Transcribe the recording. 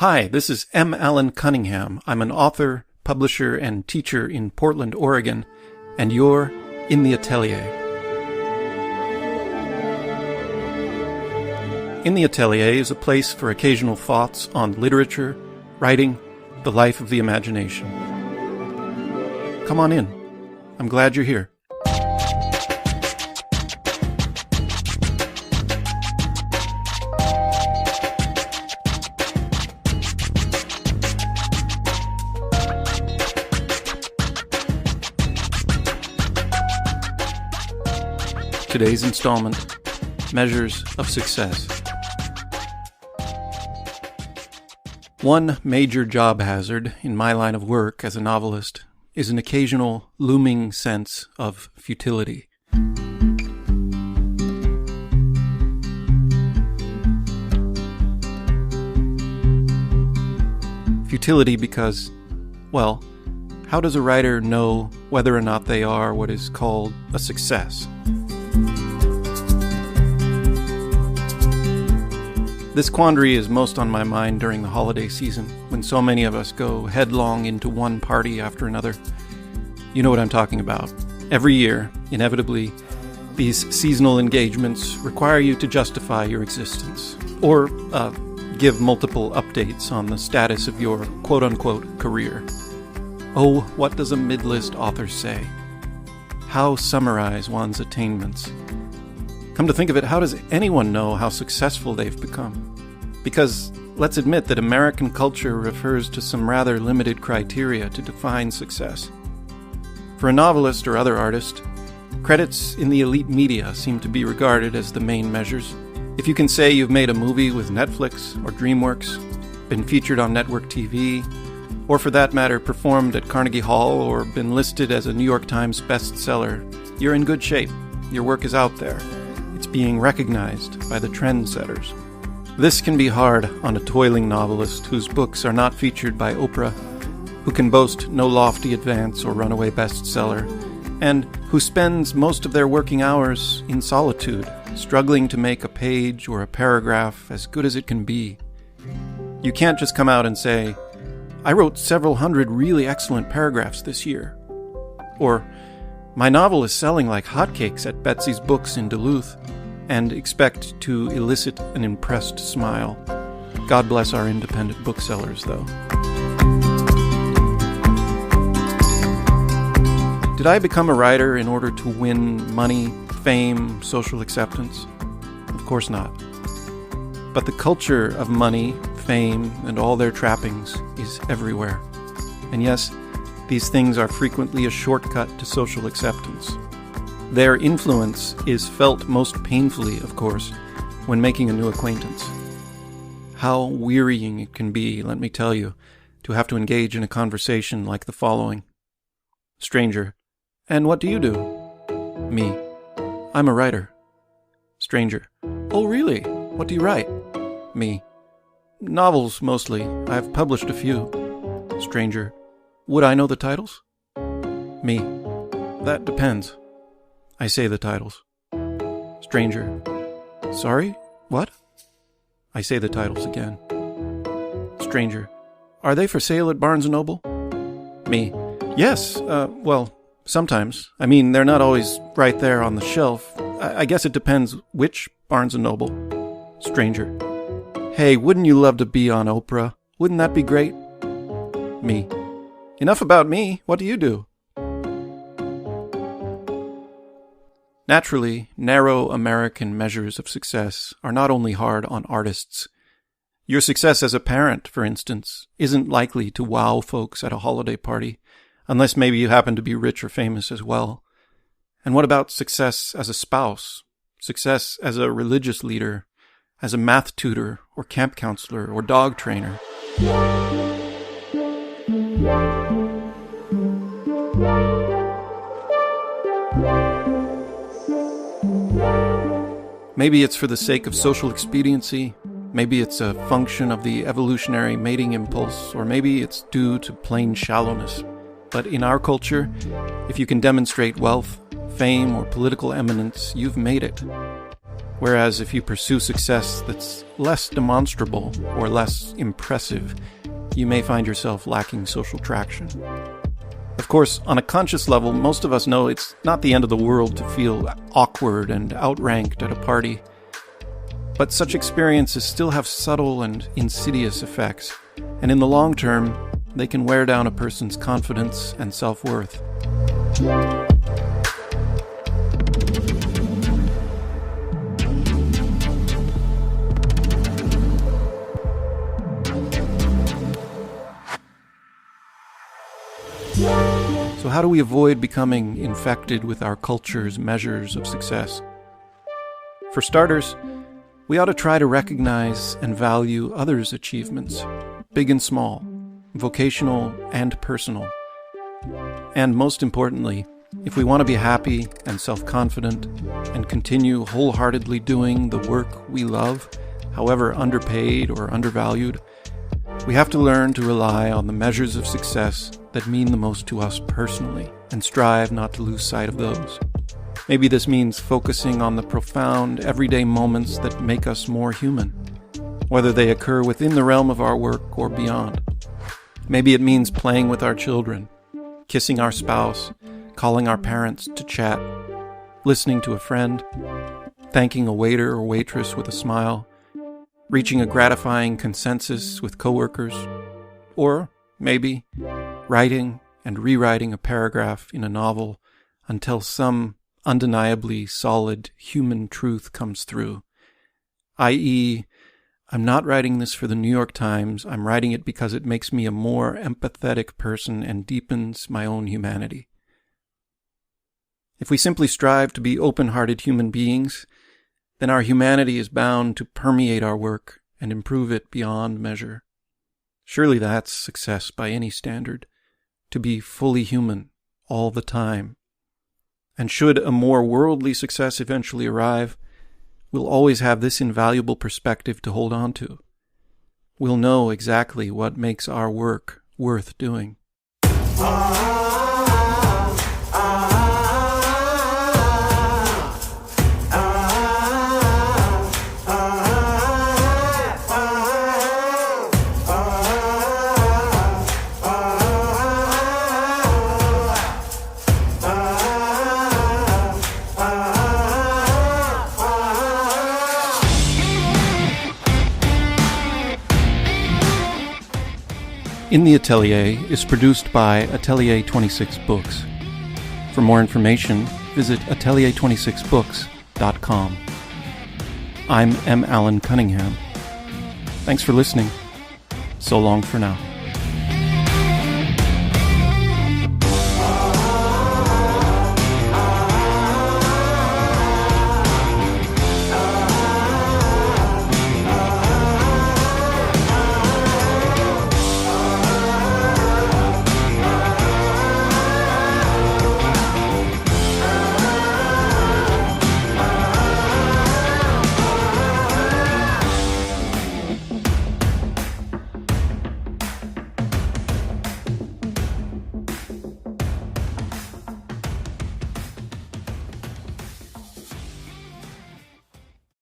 Hi, this is M. Allen Cunningham. I'm an author, publisher, and teacher in Portland, Oregon, and you're in the Atelier. In the Atelier is a place for occasional thoughts on literature, writing, the life of the imagination. Come on in. I'm glad you're here. Today's installment, Measures of Success. One major job hazard in my line of work as a novelist is an occasional looming sense of futility. Futility because, well, how does a writer know whether or not they are what is called a success? This quandary is most on my mind during the holiday season, when so many of us go headlong into one party after another. You know what I'm talking about. Every year, inevitably, these seasonal engagements require you to justify your existence, or give multiple updates on the status of your quote-unquote career. Oh, what does a midlist author say? How summarize one's attainments? Come to think of it, how does anyone know how successful they've become? Because let's admit that American culture refers to some rather limited criteria to define success. For a novelist or other artist, credits in the elite media seem to be regarded as the main measures. If you can say you've made a movie with Netflix or Dreamworks, been featured on network TV, or for that matter performed at Carnegie Hall or been listed as a New York Times Bestseller, you're in good shape. Your work is out there. It's being recognized by the trendsetters. This can be hard on a toiling novelist whose books are not featured by Oprah, who can boast no lofty advance or runaway bestseller, and who spends most of their working hours in solitude, struggling to make a page or a paragraph as good as it can be. You can't just come out and say, I wrote several hundred really excellent paragraphs this year. Or, my novel is selling like hotcakes at Betsy's Books in Duluth, and expect to elicit an impressed smile. God bless our independent booksellers, though. Did I become a writer in order to win money, fame, social acceptance? Of course not. But the culture of money, fame, and all their trappings is everywhere. And yes, these things are frequently a shortcut to social acceptance. Their influence is felt most painfully, of course, when making a new acquaintance. How wearying it can be, let me tell you, to have to engage in a conversation like the following. Stranger: And what do you do? Me: I'm a writer. Stranger: Oh, really? What do you write? Me: Novels, mostly. I've published a few. Stranger: Would I know the titles? Me: That depends. I say the titles. Stranger: Sorry? What? I say the titles again. Stranger: Are they for sale at Barnes & Noble? Me: Yes, well, sometimes. I mean, they're not always right there on the shelf. I guess it depends which Barnes & Noble. Stranger: Hey, wouldn't you love to be on Oprah? Wouldn't that be great? Me: Enough about me. What do you do? Naturally, narrow American measures of success are not only hard on artists. Your success as a parent, for instance, isn't likely to wow folks at a holiday party, unless maybe you happen to be rich or famous as well. And what about success as a spouse? Success as a religious leader, as a math tutor, or camp counselor, or dog trainer? Maybe it's for the sake of social expediency, maybe it's a function of the evolutionary mating impulse, or maybe it's due to plain shallowness. But in our culture, if you can demonstrate wealth, fame, or political eminence, you've made it. Whereas if you pursue success that's less demonstrable or less impressive, you may find yourself lacking social traction. Of course, on a conscious level, most of us know it's not the end of the world to feel awkward and outranked at a party. But such experiences still have subtle and insidious effects, and in the long term, they can wear down a person's confidence and self-worth. So how do we avoid becoming infected with our culture's measures of success? For starters, we ought to try to recognize and value others' achievements, big and small, vocational and personal. And most importantly, if we want to be happy and self-confident and continue wholeheartedly doing the work we love, however underpaid or undervalued, we have to learn to rely on the measures of success that mean the most to us personally and strive not to lose sight of those. Maybe this means focusing on the profound, everyday moments that make us more human, whether they occur within the realm of our work or beyond. Maybe it means playing with our children, kissing our spouse, calling our parents to chat, listening to a friend, thanking a waiter or waitress with a smile, reaching a gratifying consensus with coworkers, or maybe writing and rewriting a paragraph in a novel until some undeniably solid human truth comes through, i.e., I'm not writing this for the New York Times, I'm writing it because it makes me a more empathetic person and deepens my own humanity. If we simply strive to be open-hearted human beings, then our humanity is bound to permeate our work and improve it beyond measure. Surely that's success by any standard, to be fully human all the time. And should a more worldly success eventually arrive, we'll always have this invaluable perspective to hold on to. We'll know exactly what makes our work worth doing. In the Atelier is produced by Atelier 26 Books. For more information, visit atelier26books.com. I'm M. Allen Cunningham. Thanks for listening. So long for now.